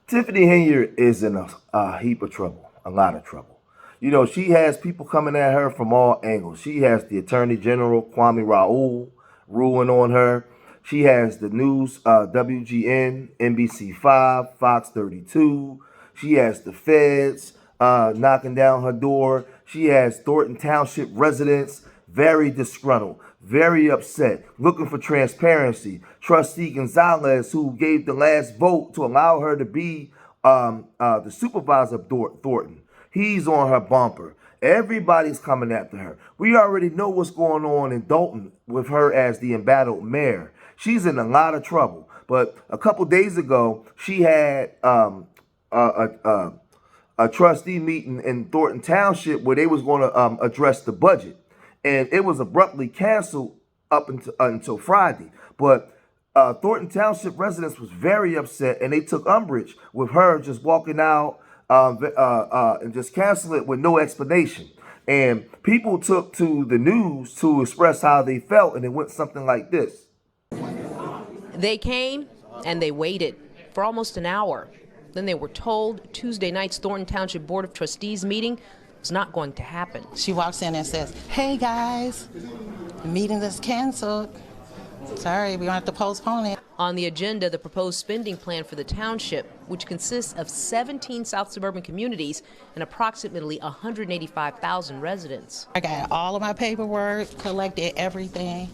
Tiffany Henyard is in a heap of trouble, a lot of trouble. You know, she has people coming at her from all angles. She has the Attorney General, Kwame Raoul, ruling on her. She has the news, WGN, NBC5, Fox 32. She has the feds knocking down her door. She has Thornton Township residents very disgruntled, very upset, looking for transparency. Trustee Gonzalez, who gave the last vote to allow her to be the supervisor of Thornton, he's on her bumper. Everybody's coming after her. We already know what's going on in Dalton with her as the embattled mayor. She's in a lot of trouble. But a couple days ago, she had a trustee meeting in Thornton Township where they was going to address the budget. And it was abruptly canceled up until Friday. But Thornton Township residents was very upset, and they took umbrage with her just walking out and just cancel it with no explanation. And people took to the news to express how they felt, and it went something like this. They came and they waited for almost an hour. Then they were told Tuesday night's Thornton Township Board of Trustees meeting was not going to happen. She walks in and says, "Hey guys, the meeting is canceled. Sorry, we're going to have to postpone it." On the agenda, the proposed spending plan for the township, which consists of 17 South suburban communities and approximately 185,000 residents. I got all of my paperwork, collected everything,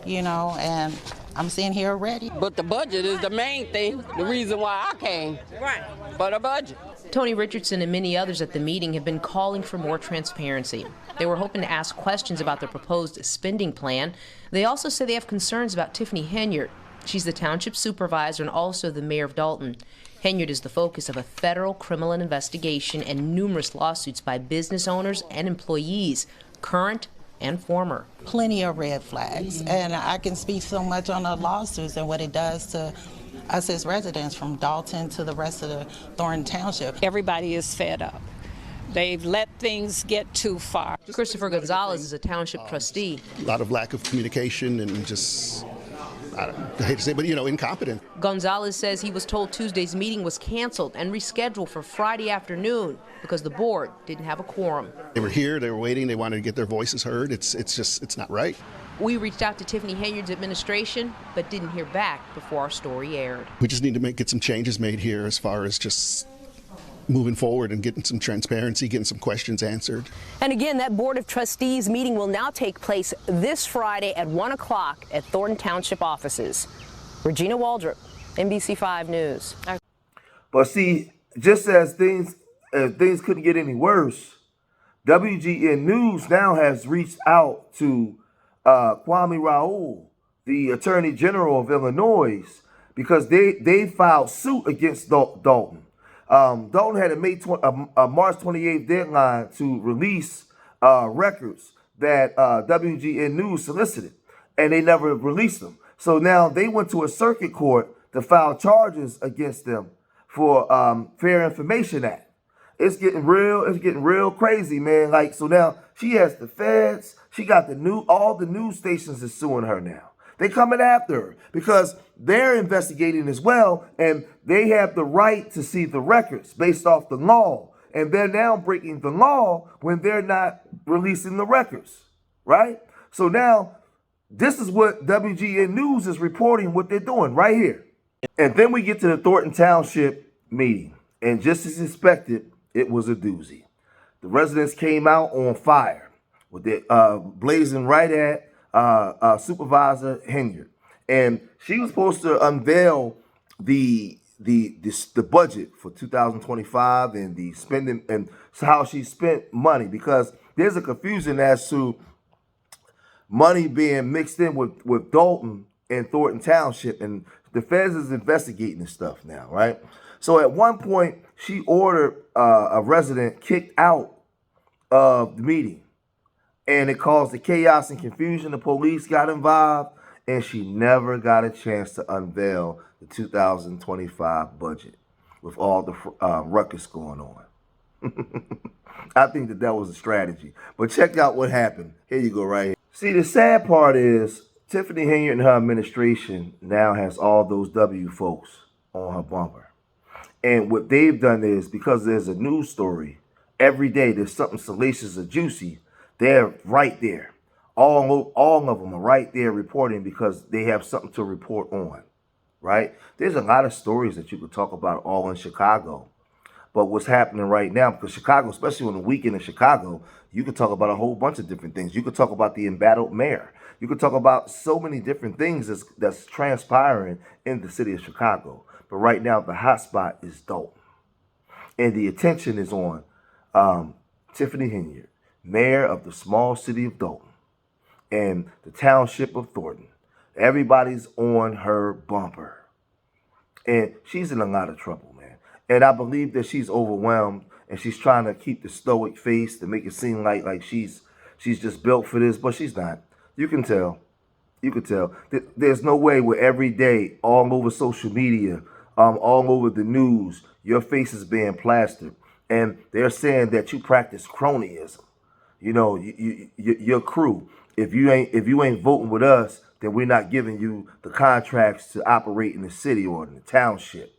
you know, and I'm sitting here ready. But the budget is the main thing, the reason why I came. Right. For the budget. Tony Richardson and many others at the meeting have been calling for more transparency. They were hoping to ask questions about their proposed spending plan. They also say they have concerns about Tiffany Henyard. She's the township supervisor and also the mayor of Dalton. Henyard is the focus of a federal criminal investigation and numerous lawsuits by business owners and employees, current and former. Plenty of red flags, and I can speak so much on the lawsuits and what it does to us as residents from Dalton to the rest of the Thornton Township. Everybody is fed up. They've let things get too far. Christopher Gonzalez is a township trustee. A lot of lack of communication and just, I hate to say, but incompetent. Gonzalez says he was told Tuesday's meeting was canceled and rescheduled for Friday afternoon because the board didn't have a quorum. They were here, they were waiting, they wanted to get their voices heard. It's not right. We reached out to Tiffany Henyard's administration, but didn't hear back before our story aired. We just need to get some changes made here as far as just moving forward and getting some transparency, getting some questions answered. And again, that Board of Trustees meeting will now take place this Friday at 1 o'clock at Thornton Township offices. Regina Waldrop, NBC5 News. But see, just as things couldn't get any worse, WGN News now has reached out to Kwame Raoul, the Attorney General of Illinois, because they filed suit against Dalton. Dalton had a March 28th deadline to release records that WGN News solicited, and they never released them. So now they went to a circuit court to file charges against them for Fair Information Act. It's getting real crazy, man. Like, so now she has the feds, she got all the news stations is suing her now. They coming after her because they're investigating as well, and they have the right to see the records based off the law. And they're now breaking the law when they're not releasing the records, right? So now this is what WGN News is reporting what they're doing right here. And then we get to the Thornton Township meeting, and just as expected, it was a doozy. The residents came out on fire with it blazing right at Supervisor Henyard, and she was supposed to unveil the budget for 2025 and the spending and how she spent money, because there's a confusion as to money being mixed in with Dalton and Thornton Township, and the feds is investigating this stuff now, right? So at one point, she ordered a resident kicked out of the meeting, and it caused the chaos and confusion. The police got involved, and she never got a chance to unveil the 2025 budget with all the ruckus going on. I think that was a strategy. But check out what happened. Here you go right here. See, the sad part is Tiffany Henyard and her administration now has all those W folks on her bumper. And what they've done is, because there's a news story every day, there's something salacious or juicy, they're right there. All of them are right there reporting because they have something to report on, right? There's a lot of stories that you could talk about all in Chicago. But what's happening right now, because Chicago, especially on the weekend in Chicago, you could talk about a whole bunch of different things. You could talk about the embattled mayor. You could talk about so many different things that's transpiring in the city of Chicago. But right now, the hot spot is Dalton. And the attention is on Tiffany Henyard, mayor of the small city of Dalton and the township of Thornton. Everybody's on her bumper. And she's in a lot of trouble, man. And I believe that she's overwhelmed and she's trying to keep the stoic face to make it seem like she's just built for this, but she's not. You can tell. You can tell. There's no way where every day, all over social media, all over the news, your face is being plastered. And they're saying that you practice cronyism. You know, your crew. If you ain't voting with us, then we're not giving you the contracts to operate in the city or in the township.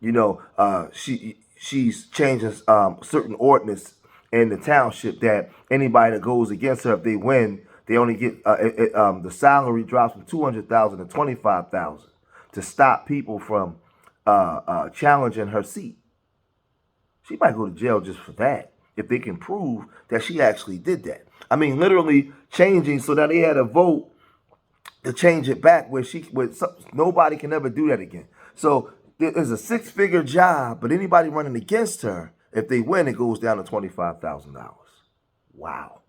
You know, she's changing certain ordinance in the township that anybody that goes against her, if they win, they only get the salary drops from $200,000 to $25,000 to stop people from challenging her seat. She might go to jail just for that if they can prove that she actually did that. I mean, literally changing so that they had a vote to change it back where nobody can ever do that again. So there's a six-figure job, but anybody running against her, if they win, it goes down to $25,000. Wow.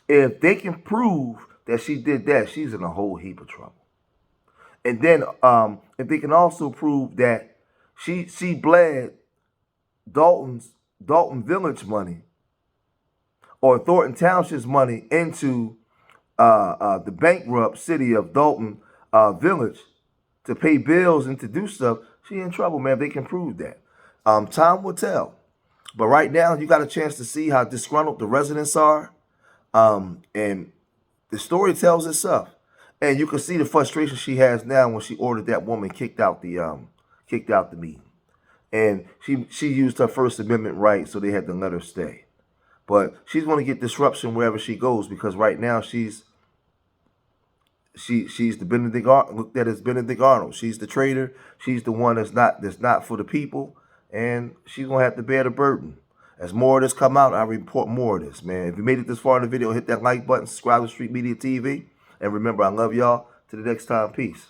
If they can prove that she did that, she's in a whole heap of trouble. And then if they can also prove that she bled Dalton Village money or Thornton Township's money into the bankrupt city of Dalton Village to pay bills and to do stuff, she in trouble, man. If they can prove that. Time will tell. But right now, you got a chance to see how disgruntled the residents are. And the story tells itself. And you can see the frustration she has now when she ordered that woman kicked out the meeting. And she used her First Amendment right, so they had to let her stay. But she's going to get disruption wherever she goes because right now she's the Benedict Arnold. Looked at as Benedict Arnold. She's the traitor. She's the one that's not for the people, and she's gonna have to bear the burden. As more of this come out, I report more of this, man. If you made it this far in the video, hit that like button, subscribe to Street Media TV, and remember, I love y'all. Till the next time, peace.